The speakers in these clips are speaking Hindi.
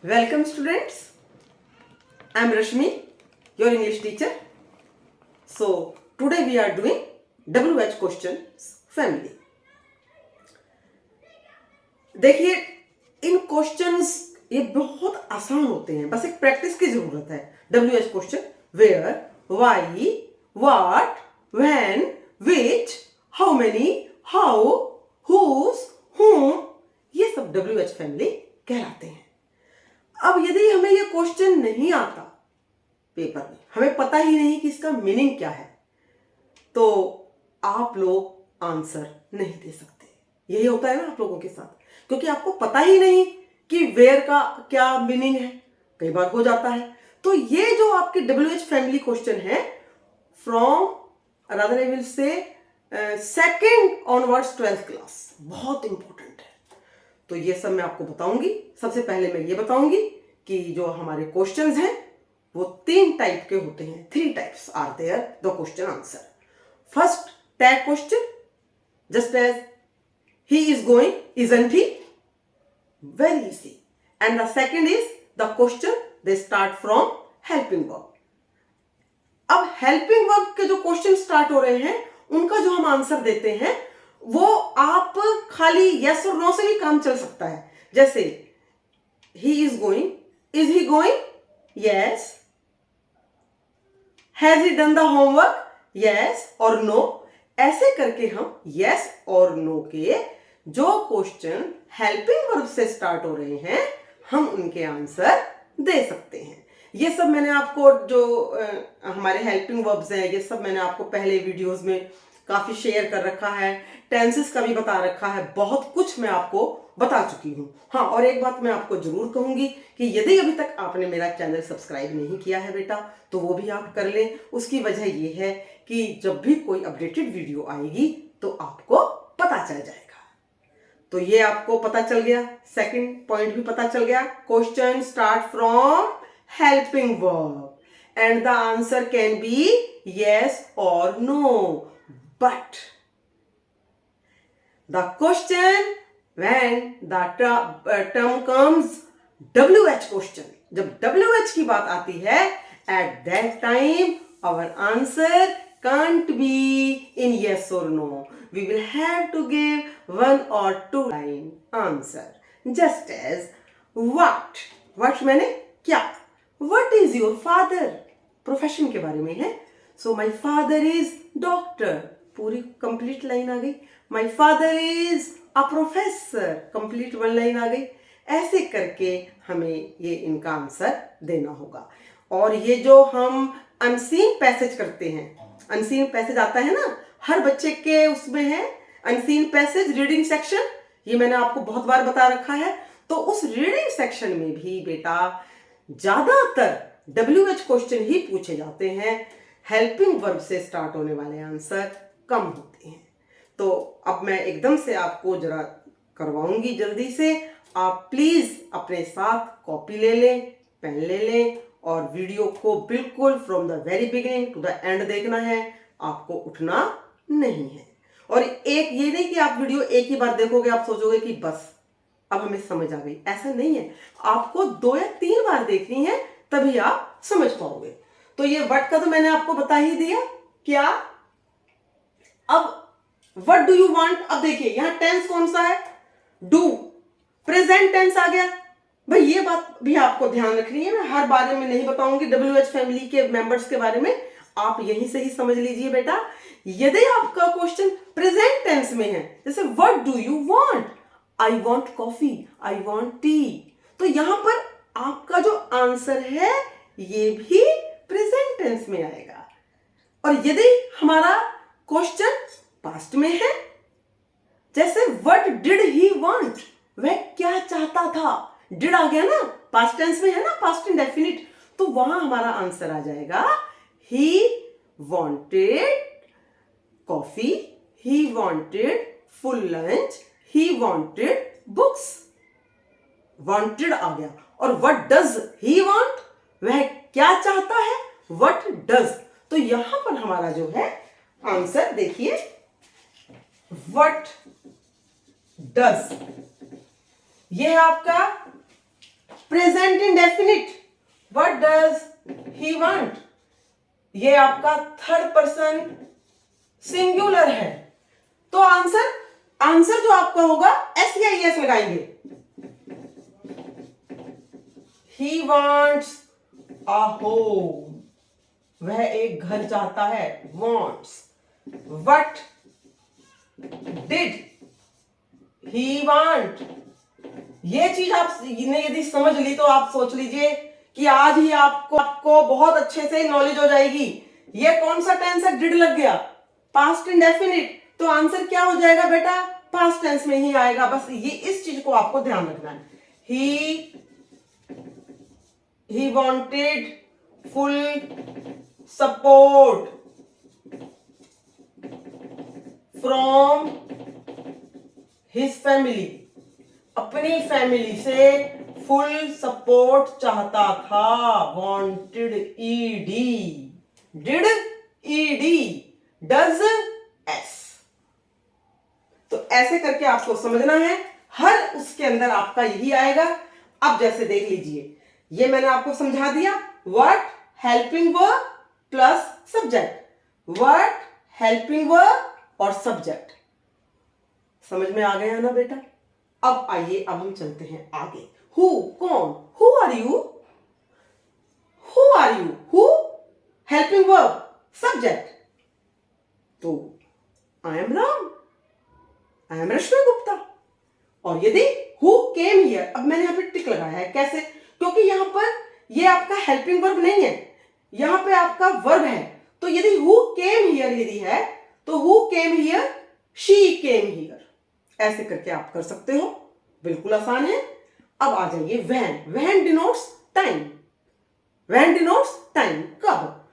Welcome students, I am Rashmi, your English teacher. So today we are doing WH questions family. देखिए इन क्वेश्चंस ये बहुत आसान होते हैं, बस एक प्रैक्टिस की जरूरत है. WH question where, why, what, when, which, how many, how, whose, whom, ये सब WH फैमिली कहलाते हैं. अब यदि हमें ये क्वेश्चन नहीं आता पेपर में, हमें पता ही नहीं कि इसका मीनिंग क्या है, तो आप लोग आंसर नहीं दे सकते. यही होता है ना आप लोगों के साथ, क्योंकि आपको पता ही नहीं कि वेयर का क्या मीनिंग है. कई बार हो जाता है. तो ये जो आपके WH फैमिली क्वेश्चन है from rather I will say second onwards 12th class, बहुत इंपॉर्टेंट है. तो ये सब मैं आपको बताऊंगी. सबसे पहले मैं ये बताऊंगी कि जो हमारे क्वेश्चंस हैं वो 3 टाइप के होते हैं. 3 types are there the question answer. First tag question, just as he is going, isn't he? Very easy. And the second is the question they start from helping verb. अब helping verb के जो क्वेश्चन स्टार्ट हो रहे हैं उनका जो हम आंसर देते हैं वो आप खाली yes और no से भी काम चल सकता है. जैसे he is going, is he going? Yes. Has he done the homework? Yes or no. ऐसे करके हम yes और no के जो क्वेश्चन हेल्पिंग वर्ब से स्टार्ट हो रहे हैं हम उनके आंसर दे सकते हैं. ये सब मैंने आपको जो हमारे हेल्पिंग वर्ब्स हैं ये सब मैंने आपको पहले वीडियोस में काफी शेयर कर रखा है. टेंसेस का भी बता रखा है. बहुत कुछ मैं आपको बता चुकी हूँ. हाँ, और एक बात मैं आपको जरूर कहूंगी कि यदि अभी तक आपने मेरा चैनल सब्सक्राइब नहीं किया है बेटा तो वो भी आप कर लें. उसकी वजह ये है कि जब भी कोई अपडेटेड वीडियो आएगी तो आपको पता चल जाएगा. तो ये आपको पता चल गया. सेकंड पॉइंट भी पता चल गया. Question start from helping verb and the answer can be yes और no. But the question when the term comes WH question, जब WH की बात आती है at that time our answer can't be in yes or no. We will have to give 1 or 2 line answer. Just as what. What मैंने क्या. What is your father? Profession के बारे में है. So my father is doctor. पूरी कंप्लीट लाइन आ गई. My father is a professor. Complete 1 line आ गई. ऐसे करके हमें ये इनका आंसर देना होगा. और ये जो हम अनसीन पैसेज करते हैं, अनसीन पैसेज आता है ना हर बच्चे के उसमें है अनसीन पैसेज रीडिंग सेक्शन. ये मैंने आपको बहुत बार बता रखा है. तो उस रीडिंग सेक्शन में भी बेटा ज्यादातर WH क्वेश्चन ही पूछे जाते हैं. हेल्पिंग वर्ब से स्टार्ट होने वाले आंसर कम होते हैं. तो अब मैं एकदम से आपको जरा करवाऊंगी जल्दी से. आप प्लीज अपने साथ कॉपी ले लें, पेन ले लें और वीडियो को बिल्कुल from the very beginning to the end देखना है. आपको उठना नहीं है. और एक ये नहीं कि आप वीडियो एक ही बार देखोगे आप सोचोगे कि बस अब हमें समझ आ गई. ऐसा नहीं है. आपको 2 या 3 बार देखनी है तभी आप समझ पाओगे. तो ये व्हाट का तो मैंने आपको बता ही दिया. क्या अब व्हाट डू यू वांट. अब देखिए यहां टेंस कौन सा है. डू. प्रेजेंट टेंस आ गया. भाई ये बात भी आपको ध्यान रखनी है. मैं हर बारे में नहीं बताऊंगी WH फैमिली के मेंबर्स के बारे में. आप यहीं से ही समझ लीजिए बेटा. यदि आपका क्वेश्चन प्रेजेंट टेंस में है जैसे what do you want. I want coffee, I want T. तो यहां पर आपका जो आंसर है ये भी प्रेजेंट टेंस में आएगा. और यदि हमारा क्वेश्चन पास्ट में है जैसे व्हाट डिड ही वांट, वह क्या चाहता था. डिड आ गया ना, पास्ट टेंस में है ना, पास्ट इंडेफिनिट. तो वहां हमारा आंसर आ जाएगा he wanted coffee, he wanted full lunch, he wanted books. Wanted आ गया. और व्हाट डज ही वांट, वह क्या चाहता है. What does. तो यहां पर हमारा जो है आंसर देखिए व्हाट डज. यह है आपका present indefinite, what does he want, ये आपका थर्ड पर्सन सिंगुलर है, तो आंसर जो आपका होगा एस या एस लगाएंगे। ही वांट्स अ होम, वह एक घर चाहता है, wants। What did he want, ये चीज आपने यदि समझ ली तो आप सोच लीजिए कि आज ही आपको बहुत अच्छे से नॉलेज हो जाएगी। ये कौन सा टेंस है, डिड लग गया, पास्ट इंडेफिनिट, तो आंसर क्या हो जाएगा बेटा, पास्ट टेंस में ही आएगा। बस ये इस चीज को आपको ध्यान रखना है। ही wanted full support from his family, अपनी फैमिली से फुल सपोर्ट चाहता था, wanted ED, did ED, does S. तो ऐसे करके आपको समझना है, हर उसके अंदर आपका यही आएगा। अब जैसे देख लीजिए, ये मैंने आपको समझा दिया, what helping verb plus subject, what helping verb और सब्जेक्ट, समझ में आ गया ना बेटा। अब आइए, अब हम चलते हैं आगे। हु, कौन, who are you, who are you, who helping verb subject, तो I am Ram, I am Rashmi Gupta. और यदि हु केम हियर, अब मैंने यहां पे टिक लगाया है, कैसे, क्योंकि यहां पर ये आपका हेल्पिंग वर्ब नहीं है, यहां पे आपका वर्ब है। तो यदि हु केम हियर यदि है तो who came here, she came here, ऐसे करके आप कर सकते हो, बिल्कुल आसान है। अब आ जाइए when, when denotes time, when denotes time, कब,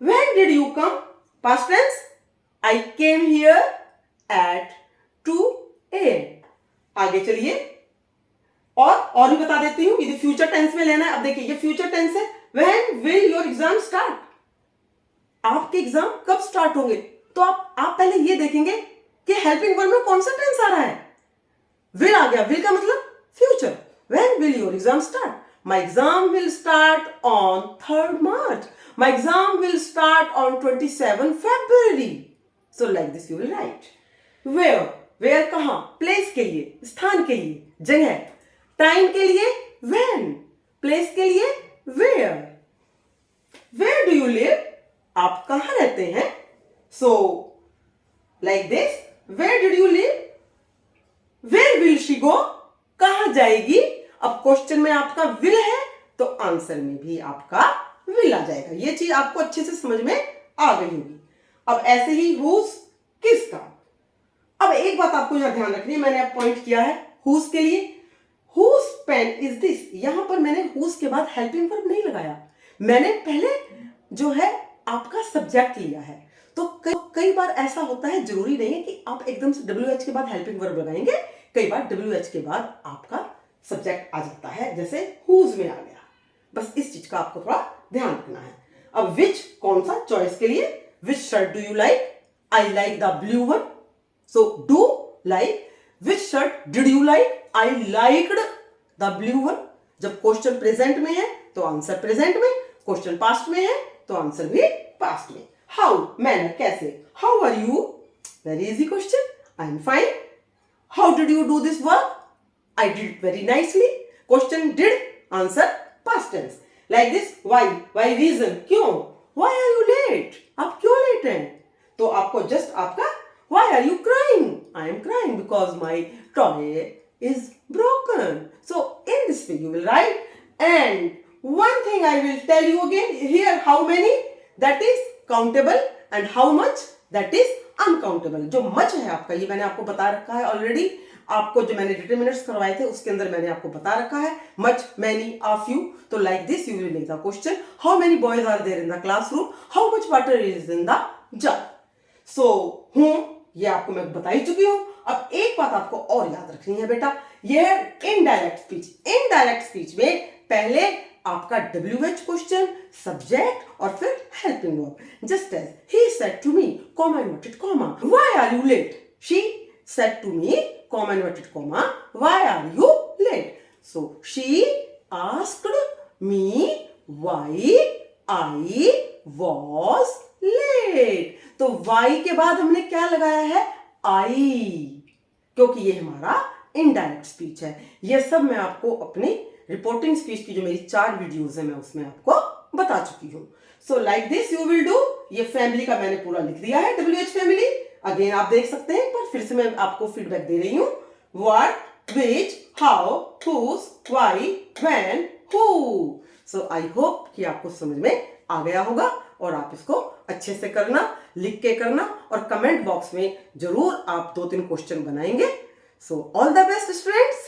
when did you come, past tense, I came here at 2 AM। आगे चलिए, और भी बता देती हूं, यदि फ्यूचर टेंस में लेना है। अब देखिए, ये फ्यूचर टेंस है, when will your exam start, आपके एग्जाम कब स्टार्ट होंगे, तो आप पहले ये देखेंगे कि हेल्पिंग वर्ब में कौन सा टेंस आ रहा है। विल आ गया, विल का मतलब future, when will your exam start, my exam will start on 3rd March, my exam will start on 27 February। So like this you will write. Where, where कहां, प्लेस के लिए, स्थान के लिए, जगह, टाइम के लिए व्हेन, प्लेस के लिए where, where do you live, आप कहां रहते हैं, so like this, where did you live, where will she go, कहां जाएगी। अब क्वेश्चन में आपका विल है तो आंसर में भी आपका विल आ जाएगा। ये चीज आपको अच्छे से समझ में आ गई होगी। अब ऐसे ही हुज, किसका। अब एक बात आपको यहां ध्यान रखनी है, मैंने अब पॉइंट किया है हुज के लिए, हुज पेन इज दिस, यहां पर मैंने हुज के बाद हेल्पिंग वर्ब नहीं लगाया, मैंने पहले जो है आपका सब्जेक्ट लिया है। तो कई बार ऐसा होता है, जरूरी नहीं है कि आप एकदम से WH के बाद हेल्पिंग वर्ब लगाएंगे, कई बार WH के बाद आपका सब्जेक्ट आ जाता है, जैसे हुज में आ गया। बस इस चीज का आपको थोड़ा ध्यान रखना है। अब विच, कौन सा, चॉइस के लिए, which shirt do you like, I like the blue one, so do like, which shirt did you like, I liked the blue one. जब क्वेश्चन प्रेजेंट में है तो आंसर प्रेजेंट में, क्वेश्चन पास्ट में है तो आंसर भी पास्ट में। हाउ, मैनर, कैसे, how are you, very easy question, I am fine. How did you do this work, I did very nicely, question did, answer past tense. Like this, why reason, क्यों, व्हाई आर यू लेट, आप क्यों लेट हैं, तो आपको जस्ट आपका why are you crying, I am crying because my toy is broken. So in this way you will write, and one thing I will tell you again here, how many, that is countable, and how much, that is uncountable। जो much है आपका, ये मैंने आपको बता रखा है ऑलरेडी, आपको जो मैंने डिटरमिनर्स करवाए थे उसके अंदर मैंने आपको बता रखा है, much, many, a few। तो like this you will make the question, how many boys are there in the classroom, how much water is in the jug। So whom, ये आपको मैं बता ही चुकी हूं। अब एक बात आपको और याद रखनी है बेटा, ये है इनडायरेक्ट स्पीच। इनडायरेक्ट स्पीच में पहले आपका WH क्वेश्चन, सब्जेक्ट और फिर helping verb. Just as he said to me, comma inverted comma, why are you late, she said to me, comma inverted comma, why are you late. So she asked me why I was late. तो why के बाद हमने क्या लगाया है? I, क्योंकि ये हमारा इनडायरेक्ट स्पीच है. ये सब मैं आपको अपनी रिपोर्टिंग स्पीच की जो मेरी 4 वीडियोस है मैं उसमें आपको बता चुकी हूँ. सो like this you will do. ये फैमिली का मैंने पूरा लिख दिया है, WH फैमिली. अगेन आप देख सकते हैं, पर फिर से मैं आपको फीडबैक दे रही हूँ. What, which, how, whose, why, when, who. So I hope कि आपको समझ में आ गया होगा और आप इसको अच्छे से करना, लिख के करना और कमेंट बॉक्स में जरूर आप 2-3 क्वेश्चन बनाएंगे. So all the best students.